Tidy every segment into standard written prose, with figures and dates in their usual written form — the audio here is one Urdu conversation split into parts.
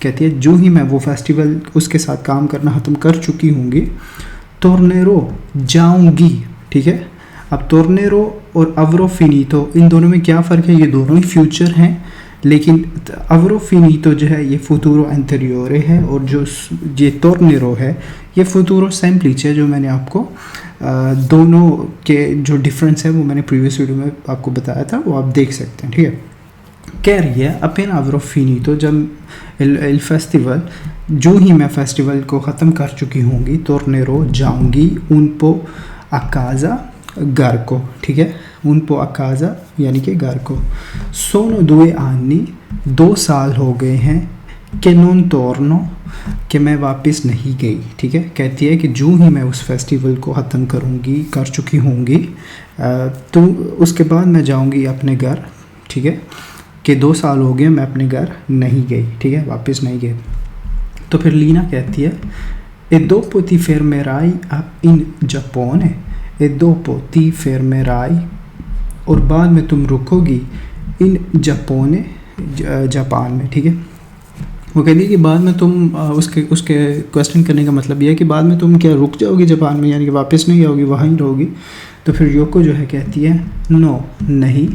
کہتی ہے جو ہی میں وہ فیسٹیول اس کے ساتھ کام کرنا ختم کر چکی ہوں گی تورنیرو جاؤں گی. ٹھیک ہے, اب تورنیرو اور اورو فینیتو ان دونوں میں کیا فرق ہے؟ یہ دونوں ہی فیوچر ہیں, لیکن اورو فینیتو جو ہے یہ فوتورو انتریورے ہے, اور جو یہ تورنیرو ہے یہ فوتورو سیمپلیچے. جو میں نے آپ کو دونوں کے جو ڈفرینس ہے وہ میں نے پریویس ویڈیو میں آپ کو بتایا تھا, وہ آپ دیکھ سکتے ہیں. ٹھیک ہے, کہہ رہی ہے اپنا اورو فینیتو, جب الفیسٹیول جو ہی میں فیسٹیول کو ختم کر چکی ہوں گی تورنیرو جاؤں گی ان پو اکازا گھر کو. ٹھیک ہے, ان پو اکازا یعنی کہ گھر کو. سونو دوئے آنی 2 سال ہو گئے ہیں کہ نون تورنو کہ میں واپس نہیں گئی. ٹھیک ہے, کہتی ہے کہ جو ہی میں اس فیسٹیول کو ختم کر چکی ہوں گی تو اس کے بعد میں جاؤں گی اپنے گھر. ٹھیک ہے, کہ 2 سال ہو گئے میں اپنے گھر نہیں گئی. ٹھیک ہے, واپس نہیں گئی. تو پھر لینا کہتی ہے e dopo ti fermerai in Giappone, e dopo ti fermerai اور بعد میں تم رکو گی ان جاپونے جاپان میں. ٹھیک ہے, وہ کہتی ہے کہ بعد میں تم اس کے کویسچن کرنے کا مطلب یہ ہے کہ بعد میں تم کیا رک جاؤ گی جاپان میں, یعنی کہ واپس نہیں آؤ گی, وہیں رہو گی. تو پھر یوکو جو ہے کہتی ہے نو نہیں,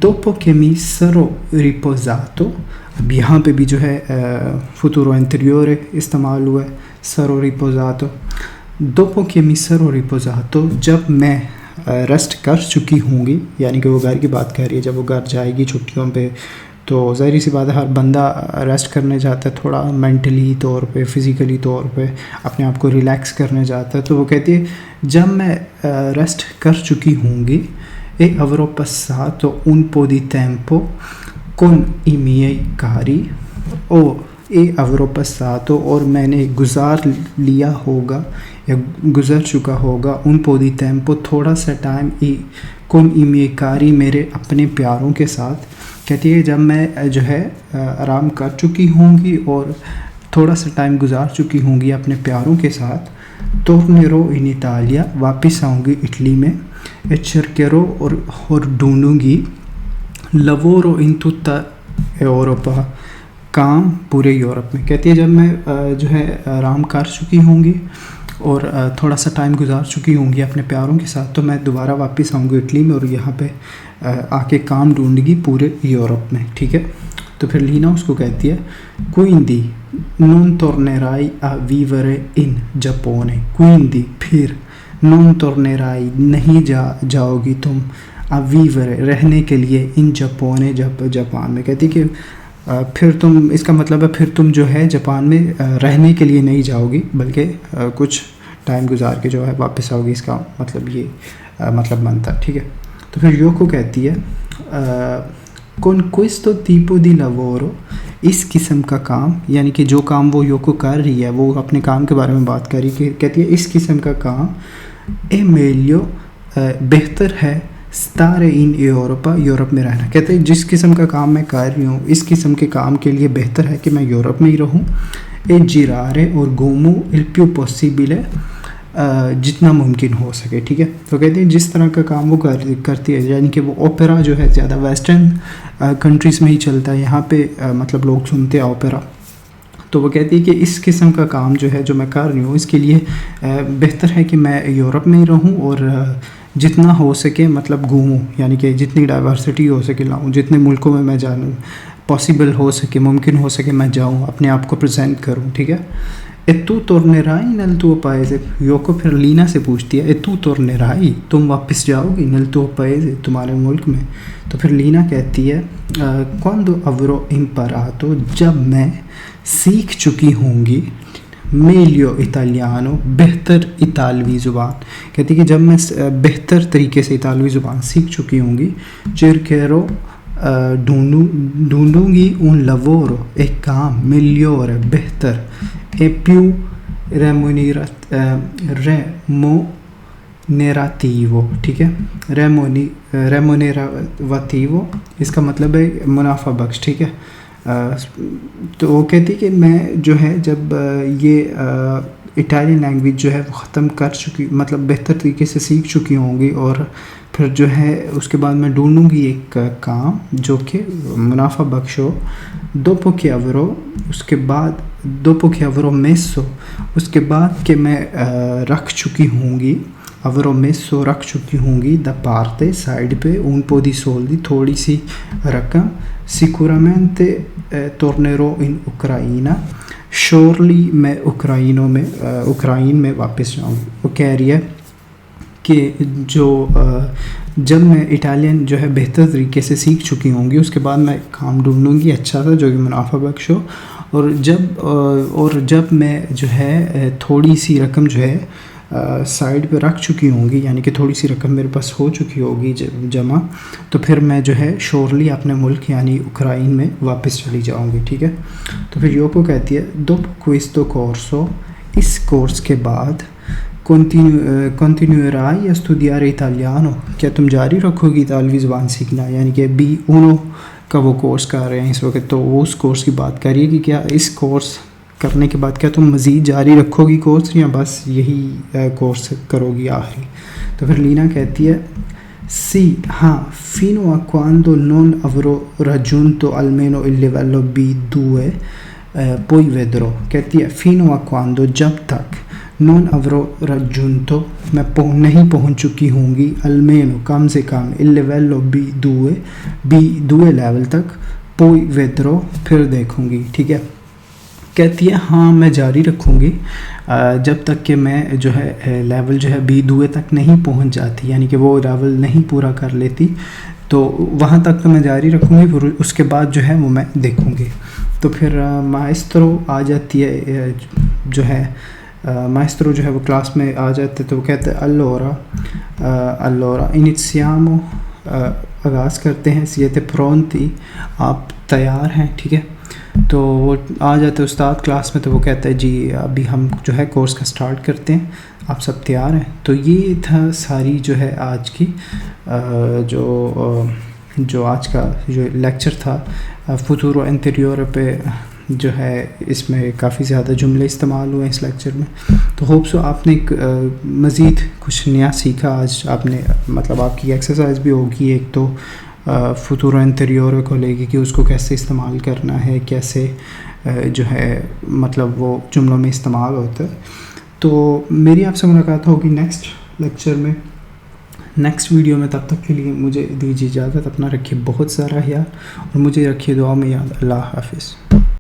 dopo che mi sarò riposato. اب یہاں پہ بھی جو ہے فوتورو انتریورے استعمال ہوا ہے, سرو ریپوزاتو. dopo che mi sarò riposato جب میں ریسٹ کر چکی ہوں گی, یعنی کہ وہ گھر کی بات کر رہی ہے. جب وہ گھر جائے گی چھٹیوں پہ تو ظاہری سی بات ہے ہر بندہ ریسٹ کرنے جاتا ہے, تھوڑا مینٹلی طور پہ فزیکلی طور پہ اپنے آپ کو ریلیکس کرنے جاتا ہے. تو وہ کہتی ہے جب میں ریسٹ کر چکی ہوں گی e avrò passato un po' di tempo con i miei cari e avrò passato اور میں نے گزار لیا ہوگا یا گزر چکا ہوگا un po' di tempo تھوڑا سا time con i miei cari میرے اپنے پیاروں کے ساتھ. کہتی ہے جب میں جو ہے آرام کر چکی ہوں گی اور تھوڑا سا ٹائم گزار چکی ہوں گی اپنے پیاروں کے ساتھ, tornerò in Italia واپس آؤں گی اٹلی میں, e cercherò اور ڈھونڈوں گی lavoro in tutta Europa کام پورے یورپ میں. کہتی ہے جب میں جو ہے آرام کر چکی ہوں گی اور تھوڑا سا ٹائم گزار چکی ہوں گی اپنے پیاروں کے ساتھ تو میں دوبارہ واپس آؤں گی اٹلی میں اور یہاں پہ آ کے کام ڈھونڈ گی پورے یورپ میں. ٹھیک ہے, تو پھر لینا اس کو کہتی ہے quindi non tornerai a vivere in Giappone, quindi پھر non tornerai نہیں جاؤ گی تم a vivere رہنے کے لیے in Giappone جاپان میں. کہتی کہ پھر تم, اس کا مطلب ہے پھر تم جو ہے جاپان میں رہنے کے لیے نہیں جاؤ گی بلکہ کچھ ٹائم گزار کے جو ہے واپس آؤ گی. اس کا مطلب یہ مطلب بنتا ہے. ٹھیک ہے, تو پھر یوکو کہتی ہے con questo tipo di lavoro اس قسم کا کام, یعنی کہ جو کام وہ یوکو کر رہی ہے وہ اپنے کام کے بارے میں بات کر رہی ہے. کہتی ہے اس قسم کا کام è meglio بہتر ہے stare in Europa یورپ میں رہنا. کہتے ہیں جس قسم کا کام میں کر رہی ہوں اس قسم کے کام کے لیے بہتر ہے کہ میں یورپ میں ہی رہوں. e girare اور گھوموں il più possibile جتنا ممکن ہو سکے. ٹھیک ہے, تو کہتے ہیں جس طرح کا کام وہ کرتی ہے, یعنی کہ وہ اوپیرا جو ہے زیادہ ویسٹرن کنٹریز میں ہی چلتا ہے, یہاں پہ مطلب لوگ سنتے ہیں اوپیرا. تو وہ کہتی ہے کہ اس قسم کا کام جو ہے جو میں کر رہی ہوں اس کے لیے بہتر ہے کہ میں یورپ میں ہی رہوں اور جتنا ہو سکے مطلب گھوموں, یعنی کہ جتنی ڈائیورسٹی ہو سکے لاؤں, جتنے ملکوں میں جانوں, پاسبل ہو سکے ممکن ہو سکے میں جاؤں, اپنے آپ کو پریزنٹ کروں. ٹھیک ہے, e tu tornerai nel tuo paese. UCO پھر لینا سے پوچھتی ہے e tu tornerai تم واپس جاؤ گی nel tuo paese تمہارے ملک میں. تو پھر لینا کہتی ہے quando avrò imparato جب میں سیکھ چکی ہوں گی meglio italiano بہتر اطالوی زبان. کہتی ہے کہ جب میں بہتر طریقے سے اطالوی زبان سیکھ چکی ہوں گی cercherò ڈھونڈوں گی un lavoro ایک کام migliore بہتر e più remunerativo. ٹھیک ہے, remunerativo اس کا مطلب ہے منافع بخش. ٹھیک ہے, تو وہ کہتی کہ میں جو ہے جب یہ اٹالین لینگویج جو ہے وہ ختم کر چکی, مطلب بہتر طریقے سے سیکھ چکی ہوں گی اور پھر جو ہے اس کے بعد میں ڈھونڈوں گی ایک کام جو کہ منافع بخش ہو. dopo che avrò اس کے بعد dopo che avrò messo اس کے بعد کہ میں رکھ چکی ہوں گی, avrò messo رکھ چکی ہوں گی da parte سائڈ پہ un po' di soldi تھوڑی سی رقم, sicuramente tornerò in Ucraina surely میں اوکرائن میں واپس جاؤں گی. وہ کہہ رہی ہے کہ جب میں اٹالین جو ہے بہتر طریقے سے سیکھ چکی ہوں گی اس کے بعد میں کام ڈھونڈوں گی اچھا سا جو کہ منافع بخش ہو, اور جب میں جو ہے تھوڑی سی رقم جو ہے سائڈ پہ رکھ چکی ہوں گی, یعنی کہ تھوڑی سی رقم میرے پاس ہو چکی ہوگی جمع, تو پھر میں جو ہے شورلی اپنے ملک یعنی اوکرائن میں واپس چلی جاؤں گی. ٹھیک ہے, تو پھر یوکو کہتی ہے dopo questo corso اس کورس کے بعد continuerai a studiare italiano کیا تم جاری رکھو گی اطالوی زبان سیکھنا, یعنی کہ B1 کا وہ کورس کر رہے ہیں اس وقت, تو وہ اس کورس کی بات کریے کہ کیا اس کورس کرنے کے بعد کیا تم مزید جاری رکھو گی کورس یا بس یہی کورس کرو گی آخری. تو پھر لینا کہتی ہے sì ہاں fino a quando non avrò raggiunto almeno il livello B2 poi vedrò. کہتی ہے fino a quando جب تک non avrò raggiunto میں نہیں پہنچ چکی ہوں گی almeno کم سے کم il livello B2 لیول تک poi vedrò پھر دیکھوں گی. ٹھیک ہے, کہتی ہے ہاں میں جاری رکھوں گی جب تک کہ میں جو ہے لیول جو ہے B2 تک نہیں پہنچ جاتی, یعنی کہ وہ لیول نہیں پورا کر لیتی, تو وہاں تک تو میں جاری رکھوں گی, پھر اس کے بعد جو ہے وہ میں دیکھوں گی. تو پھر مائسٹرو آ جاتی ہے, جو ہے مائسٹرو جو ہے وہ کلاس میں آ جاتے, تو وہ کہتے ہیں allora iniziamo آغاز کرتے ہیں, siete pronti آپ تیار ہیں. ٹھیک ہے, تو وہ آ جاتے استاد کلاس میں, تو وہ کہتا ہے جی ابھی ہم جو ہے کورس کا سٹارٹ کرتے ہیں, آپ سب تیار ہیں. تو یہ تھا ساری جو ہے آج کی جو آج کا جو لیکچر تھا فوتورو انٹیریور پہ, جو ہے اس میں کافی زیادہ جملے استعمال ہوئے اس لیکچر میں. تو ہوپ سو آپ نے مزید کچھ نیا سیکھا آج. آپ نے مطلب آپ کی ایکسرسائز بھی ہوگی ایک تو فوتورو انٹیریور کو لے کے کہ اس کو کیسے استعمال کرنا ہے, کیسے جو ہے مطلب وہ جملوں میں استعمال ہوتا ہے. تو میری آپ سے ملاقات ہوگی نیکسٹ لیکچر میں, نیکسٹ ویڈیو میں. تب تک کے لیے مجھے دیجیے اجازت. اپنا رکھیے بہت سارا خیال اور مجھے رکھیے دعا میں یاد. اللہ حافظ.